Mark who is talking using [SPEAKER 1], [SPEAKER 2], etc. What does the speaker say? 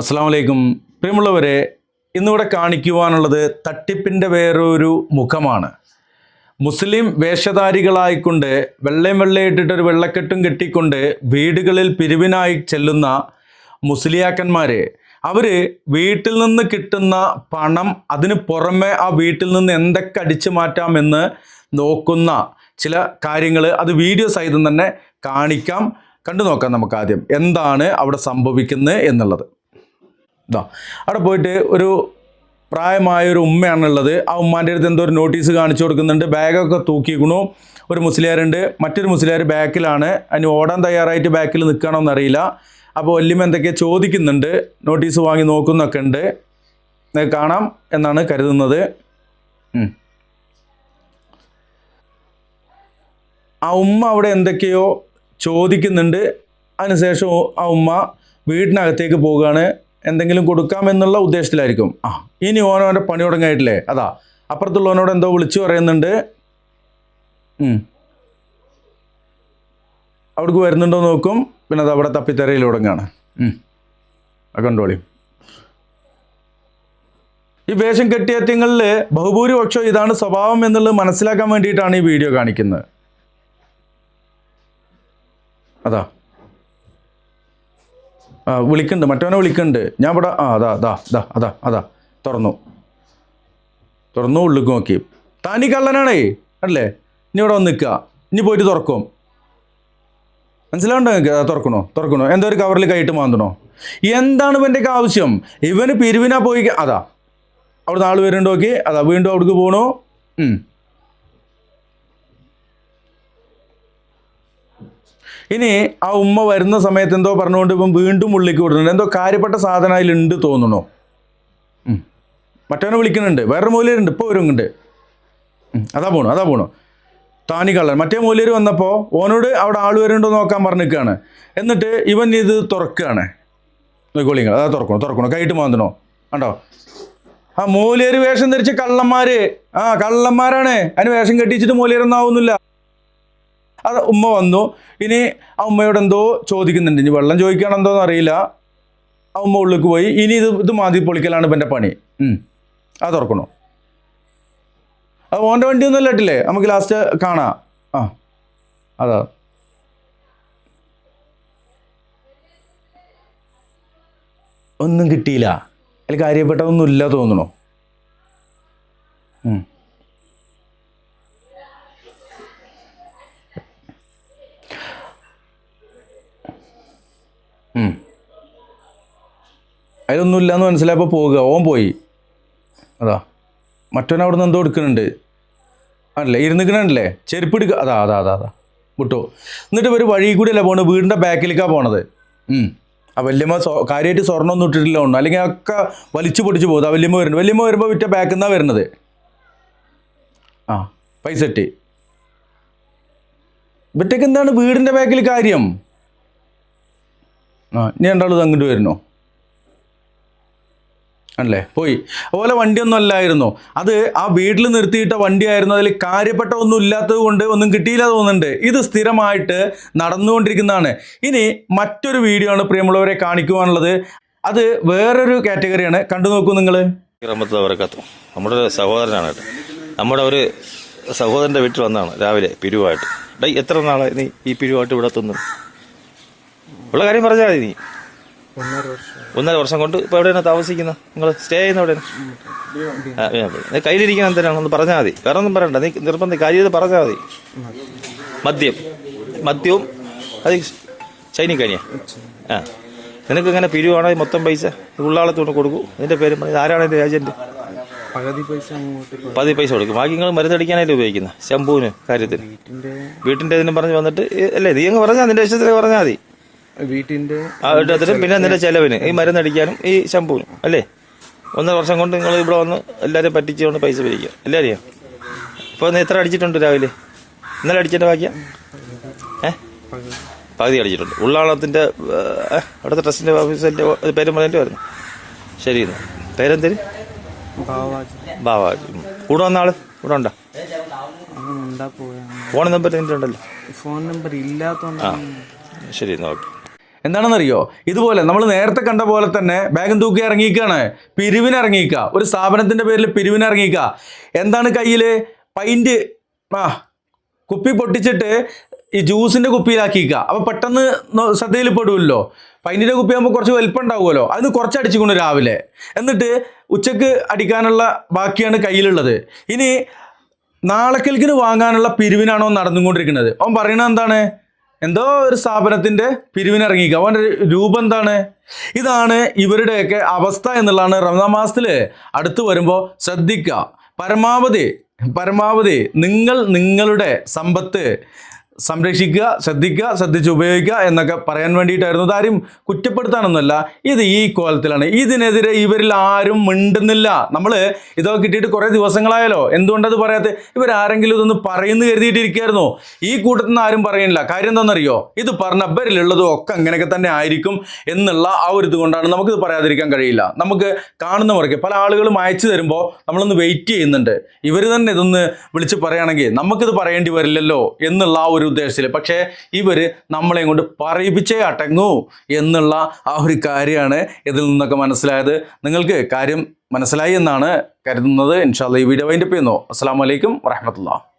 [SPEAKER 1] അസ്സലാമു അലൈക്കും. പ്രിയമുള്ളവരെ, ഇന്നിവിടെ കാണിക്കുവാനുള്ളത് തട്ടിപ്പിൻ്റെ വേറൊരു മുഖമാണ്. മുസ്ലിം വേഷധാരികളായിക്കൊണ്ട് വെള്ളയിട്ടിട്ടൊരു വെള്ളക്കെട്ടും കെട്ടിക്കൊണ്ട് വീടുകളിൽ പിരിവിനായി ചെല്ലുന്ന മുസ്ലിയാക്കന്മാർ, അവർ വീട്ടിൽ നിന്ന് കിട്ടുന്ന പണം അതിന് പുറമെ ആ വീട്ടിൽ നിന്ന് എന്തൊക്കെ അടിച്ചു മാറ്റാമെന്ന് നോക്കുന്ന ചില കാര്യങ്ങൾ അത് വീഡിയോ സഹിതം തന്നെ കാണിക്കാം. കണ്ടു നോക്കാം നമുക്ക് ആദ്യം എന്താണ് അവിടെ സംഭവിക്കുന്നത് എന്നുള്ളത്. അവിടെ പോയിട്ട് ഒരു പ്രായമായൊരു ഉമ്മയാണുള്ളത്. ആ ഉമ്മാൻ്റെ അടുത്ത് എന്തോ ഒരു നോട്ടീസ് കാണിച്ചു കൊടുക്കുന്നുണ്ട്. ബാഗൊക്കെ തൂക്കിക്കണു. ഒരു മുസ്ലിയാരുണ്ട്, മറ്റൊരു മുസ്ലിയാർ ബാക്കിലാണ്. അതിന് ഓടാൻ തയ്യാറായിട്ട് ബാക്കിൽ നിൽക്കണമെന്ന് അറിയില്ല. അപ്പോൾ വല്യമ്മ എന്തൊക്കെയോ ചോദിക്കുന്നുണ്ട്, നോട്ടീസ് വാങ്ങി നോക്കുന്നൊക്കെ ഉണ്ട്. കാണാം എന്നാണ് കരുതുന്നത്. ആ ഉമ്മ അവിടെ എന്തൊക്കെയോ ചോദിക്കുന്നുണ്ട്. അതിനുശേഷം ആ ഉമ്മ വീടിനകത്തേക്ക് പോവുകയാണ്. എന്തെങ്കിലും കൊടുക്കാമെന്നുള്ള ഉദ്ദേശത്തിലായിരിക്കും. ഇനി ഓനോൻ്റെ പണി തുടങ്ങിയിട്ടില്ലേ, അതാ അപ്പുറത്തുള്ളവനോട് എന്തോ വിളിച്ചു പറയുന്നുണ്ട്. അവിടേക്ക് വരുന്നുണ്ടോ നോക്കും. പിന്നെ അത് അവിടെ തപ്പിത്തെരയിൽ തുടങ്ങുകയാണ്. കണ്ടോളി. ഈ വേഷം കെട്ടിയത്യങ്ങളിൽ ബഹുഭൂരിപക്ഷം ഇതാണ് സ്വഭാവം എന്നുള്ളത് മനസ്സിലാക്കാൻ വേണ്ടിയിട്ടാണ് ഈ വീഡിയോ കാണിക്കുന്നത്. അതാ വിളിക്കുന്നുണ്ട്, മറ്റവനെ വിളിക്കുന്നുണ്ട്. ഞാൻ ഇവിടെ അതാ തുറന്നു ഉള്ളിക്ക് നോക്കി. താനീ കള്ളനാണേ അല്ലേ, ഇനി ഇവിടെ വന്ന് നിൽക്കുക, ഇനി പോയിട്ട് തുറക്കും. മനസ്സിലാവുണ്ടോ? തുറക്കണോ എന്തോ ഒരു കവറിൽ കൈയിട്ട് മാന്തണോ? എന്താണ് ഇവൻ്റെയൊക്കെ ആവശ്യം? ഇവന് പിരിവിനാ പോയി. അതാ അവിടെ നാൾ വരുന്നുണ്ട് നോക്കി. അതാ വീണ്ടും അവിടേക്ക് പോകണു. ഇനി ആ ഉമ്മ വരുന്ന സമയത്ത് എന്തോ പറഞ്ഞുകൊണ്ട് ഇപ്പം വീണ്ടും ഉള്ളിലേക്ക് വിടുന്നുണ്ട്. എന്തോ കാര്യപ്പെട്ട സാധനം അതിലുണ്ട് തോന്നണോ. മറ്റവനെ വിളിക്കുന്നുണ്ട്. വേറൊരു മൂല്യരുണ്ട്, ഇപ്പോൾ വരുന്നുണ്ട്. അതാ പോണു താനി കള്ളൻ. മറ്റേ മൂല്യർ വന്നപ്പോൾ ഓനോട് അവിടെ ആൾ വരുന്നുണ്ടോ നോക്കാൻ പറഞ്ഞിരിക്കുകയാണ്. എന്നിട്ട് ഇവൻ ഇത് തുറക്കുകയാണ്. നോക്കിക്കോളിങ്ങൾ. അതാ തുറക്കണോ കൈയിട്ട് മാന്തണോ കണ്ടോ? ആ മൂല്യർ വേഷം ധരിച്ച കള്ളന്മാരാണ്. അതിന് വേഷം കെട്ടിച്ചിട്ട് മൂല്യരൊന്നും ആവുന്നില്ല. അത് ഉമ്മ വന്നു. ഇനി ആ ഉമ്മയോട് എന്തോ ചോദിക്കുന്നുണ്ട്. ഇനി വെള്ളം ചോദിക്കുകയാണെന്തോന്ന് അറിയില്ല. ആ ഉമ്മ ഉള്ളിലേക്ക് പോയി. ഇനി ഇത് മാതി പൊളിക്കലാണ് ഇപ്പം എൻ്റെ പണി. അത് തുറക്കണോ? അത് ഓൻ്റെ വണ്ടിയൊന്നും അല്ല ഇട്ടില്ലേ, നമുക്ക് ലാസ്റ്റ് കാണാം. അതാ ഒന്നും കിട്ടിയില്ല. അതിൽ കാര്യപ്പെട്ടതൊന്നും ഇല്ല തോന്നണോ. അതിലൊന്നുമില്ല എന്ന് മനസ്സിലായപ്പോൾ പോവുക. ഓൻ പോയി. അതാ മറ്റവൻ അവിടെ നിന്ന് എന്തോ എടുക്കുന്നുണ്ട്. ആണല്ലേ, ഇരുന്നിക്കണല്ലേ, ചെരുപ്പ് എടുക്കുക. അതാ വിട്ടോ. എന്നിട്ട് ഒരു വഴി കൂടി അല്ല പോണത്, വീടിൻ്റെ ബാക്കിലേക്കാണ് പോണത്. ആ വല്യമ്മ കാര്യമായിട്ട് സ്വർണ്ണമൊന്നും ഇട്ടിട്ടില്ല ഒന്നും, അല്ലെങ്കിൽ ഒക്കെ വലിച്ചു പൊടിച്ച് പോകും. ആ വല്യമ്മ വരുമ്പോൾ വിറ്റ ബാക്കിൽ നിന്നാണ് വരുന്നത്. പൈസ ഇട്ടി ഇവറ്റക്ക് എന്താണ് വീടിൻ്റെ ബാക്കിൽ കാര്യം? ഇനി രണ്ടാളും അങ്ങോട്ട് വരുന്നോ അല്ലേ, പോയി. അതുപോലെ വണ്ടിയൊന്നും അല്ലായിരുന്നു അത്, ആ വീട്ടിൽ നിർത്തിയിട്ട വണ്ടിയായിരുന്നു. അതിൽ കാര്യപ്പെട്ട ഒന്നും ഇല്ലാത്തത് കൊണ്ട് ഒന്നും കിട്ടിയില്ല തോന്നുന്നുണ്ട്. ഇത് സ്ഥിരമായിട്ട് നടന്നുകൊണ്ടിരിക്കുന്നതാണ്. ഇനി മറ്റൊരു വീഡിയോ ആണ് പ്രിയമുള്ളവരെ കാണിക്കുവാനുള്ളത്. അത് വേറൊരു കാറ്റഗറിയാണ്. കണ്ടു നോക്കൂ നിങ്ങൾ.
[SPEAKER 2] നമ്മുടെ ഒരു സഹോദരനാണ് കേട്ടോ. നമ്മുടെ ഒരു സഹോദരൻ്റെ വീട്ടിൽ വന്നതാണ് രാവിലെ പിരിവായിട്ട്. എത്ര നാളെ നീ ഈ പിരിവായിട്ട് ഇവിടെ എത്തുന്നു? ഉള്ള കാര്യം പറഞ്ഞാൽ മതി. നീ 1.5 വർഷം കൊണ്ട് ഇപ്പോൾ എവിടെയാണ് താമസിക്കുന്നത്? നിങ്ങൾ സ്റ്റേ ചെയ്യുന്ന എവിടെയാണ്? നീ കയ്യിലിരിക്കുന്ന എന്തിനാണ് ഒന്ന് പറഞ്ഞാൽ മതി. വേറെ ഒന്നും പറയണ്ട. നീ നിർബന്ധം കാര്യം പറഞ്ഞാൽ മതി. മദ്യവും അത് ചൈനീക്കനിയാ. നിനക്ക് ഇങ്ങനെ പിരിവാണോ മൊത്തം പൈസ ഉള്ളാളത്തോട്ട് കൊടുക്കൂ. ഇതിൻ്റെ പേരും പറഞ്ഞത് ആരാണ് എൻ്റെ ഏജൻറ്റ്? പകുതി പൈസ കൊടുക്കും. ബാക്കി നിങ്ങൾ മരുന്നടിക്കാനായിട്ട് ഉപയോഗിക്കുന്ന ശംഭുവിന് കാര്യത്തിന് വീട്ടിൻ്റെ ഇതിനും പറഞ്ഞ് വന്നിട്ട് അല്ലേ, നീ അങ്ങ് പറഞ്ഞാൽ നിന്റെ ഇഷ്ടത്തിൽ പറഞ്ഞാൽ മതി. വീട്ടിൻ്റെ പിന്നെ നിന്റെ ചെലവിന് ഈ മരുന്നടിക്കാനും ഈ ശംഭുവിനും അല്ലേ. 1.5 വർഷം കൊണ്ട് നിങ്ങൾ ഇവിടെ വന്ന് എല്ലാവരും പറ്റിച്ചുകൊണ്ട് പൈസ പിരിക്കുക. എല്ലാവരെയും ഇപ്പോൾ നീ എത്ര അടിച്ചിട്ടുണ്ട് രാവിലെ? ഇന്നലെ അടിച്ചതിൻ്റെ ബാക്കിയാ? പകുതി അടിച്ചിട്ടുണ്ട്. ഉള്ളാളത്തിൻ്റെ അവിടുത്തെ ട്രസ്റ്റിൻ്റെ ഓഫീസിൻ്റെ പേരും പറഞ്ഞിട്ട് വരുന്നു. ശരി, പേരെന്തേര്? ബാവാജി. കൂടെ വന്ന ആള് ഇവിടെ ഉണ്ടോ? ഫോൺ നമ്പർ നിന്റെ ഉണ്ടല്ലോ.
[SPEAKER 3] ഫോൺ നമ്പർ ഇല്ലാത്തതുകൊണ്ട്.
[SPEAKER 2] ശരി, നോക്കി.
[SPEAKER 1] എന്താണെന്നറിയോ, ഇതുപോലെ നമ്മൾ നേരത്തെ കണ്ട പോലെ തന്നെ ബാഗും തൂക്കി ഇറങ്ങിയിരിക്കുകയാണ്, പിരിവിനിറങ്ങിക്കുക, ഒരു സ്ഥാപനത്തിൻ്റെ പേരിൽ പിരിവിനിറങ്ങിക്കുക. എന്താണ് കയ്യിൽ? പൈൻറ്റ് കുപ്പി പൊട്ടിച്ചിട്ട് ഈ ജ്യൂസിൻ്റെ കുപ്പിയിലാക്കിക്കുക. അപ്പോൾ പെട്ടെന്ന് ശ്രദ്ധയിൽ പെടുമല്ലോ. പൈൻറ്റിൻ്റെ കുപ്പിയാകുമ്പോൾ കുറച്ച് വലിപ്പം ഉണ്ടാവുമല്ലോ, അതിന് കുറച്ച് അടിച്ചുകൊണ്ട് രാവിലെ, എന്നിട്ട് ഉച്ചക്ക് അടിക്കാനുള്ള ബാക്കിയാണ് കയ്യിലുള്ളത്. ഇനി നാളേക്കൽക്കിന് വാങ്ങാനുള്ള പിരിവിനാണോ നടന്നുകൊണ്ടിരിക്കുന്നത്. അവൻ പറയുന്നത് എന്താണ്? എന്തോ ഒരു സ്ഥാപനത്തിൻ്റെ പിരിവിനിറങ്ങിക്കുക. അവൻ്റെ രൂപം എന്താണ്? ഇതാണ് ഇവരുടെയൊക്കെ അവസ്ഥ എന്നുള്ളതാണ്. റമദാൻ മാസത്തിൽ അടുത്ത് വരുമ്പോൾ ശ്രദ്ധിക്കുക. പരമാവധി നിങ്ങൾ നിങ്ങളുടെ സമ്പത്ത് സംരക്ഷിക്കുക, ശ്രദ്ധിച്ച് ഉപയോഗിക്കുക എന്നൊക്കെ പറയാൻ വേണ്ടിയിട്ടായിരുന്നു. ഇതാരും കുറ്റപ്പെടുത്താനൊന്നുമല്ല. ഇത് ഈ കോലത്തിലാണ്. ഇതിനെതിരെ ഇവരിൽ ആരും മിണ്ടുന്നില്ല. നമ്മൾ ഇതൊക്കെ കിട്ടിയിട്ട് കുറേ ദിവസങ്ങളായാലോ, എന്തുകൊണ്ടത് പറയാത്ത? ഇവരാരെങ്കിലും ഇതൊന്ന് പറയുന്നു കരുതിയിട്ടിരിക്കുകയായിരുന്നോ? ഈ കൂട്ടത്തിൽ നിന്ന് ആരും പറയുന്നില്ല. കാര്യം എന്താണെന്നറിയോ? ഇത് പറഞ്ഞ ഇവരിലുള്ളതും ഒക്കെ അങ്ങനെയൊക്കെ തന്നെ ആയിരിക്കും എന്നുള്ള ആ ഒരു ഇതുകൊണ്ടാണ് നമുക്കിത് പറയാതിരിക്കാൻ കഴിയില്ല. നമുക്ക് കാണുന്നവർക്ക് പല ആളുകളും അയച്ചു തരുമ്പോൾ നമ്മളൊന്ന് വെയിറ്റ് ചെയ്യുന്നുണ്ട്. ഇവർ തന്നെ ഇതൊന്ന് വിളിച്ച് പറയുകയാണെങ്കിൽ നമുക്കിത് പറയേണ്ടി വരില്ലല്ലോ എന്നുള്ള ആ ഒരു ഉദ്ദേശത്തിൽ. പക്ഷേ ഇവർ നമ്മളെയും കൊണ്ട് പറയിപ്പിച്ചേ അടങ്ങൂ എന്നുള്ള ആ ഒരു കാര്യമാണ് ഇതിൽ നിന്നൊക്കെ മനസ്സിലായത്. നിങ്ങൾക്ക് കാര്യം മനസ്സിലായി എന്നാണ് കരുതുന്നത്. ഇൻഷാ അല്ലാഹ് ഈ വീഡിയോ വൈൻഡപ്പ് ചെയ്യുന്നു. അസ്സലാമു അലൈക്കും വറഹ്മത്തുള്ളാഹി.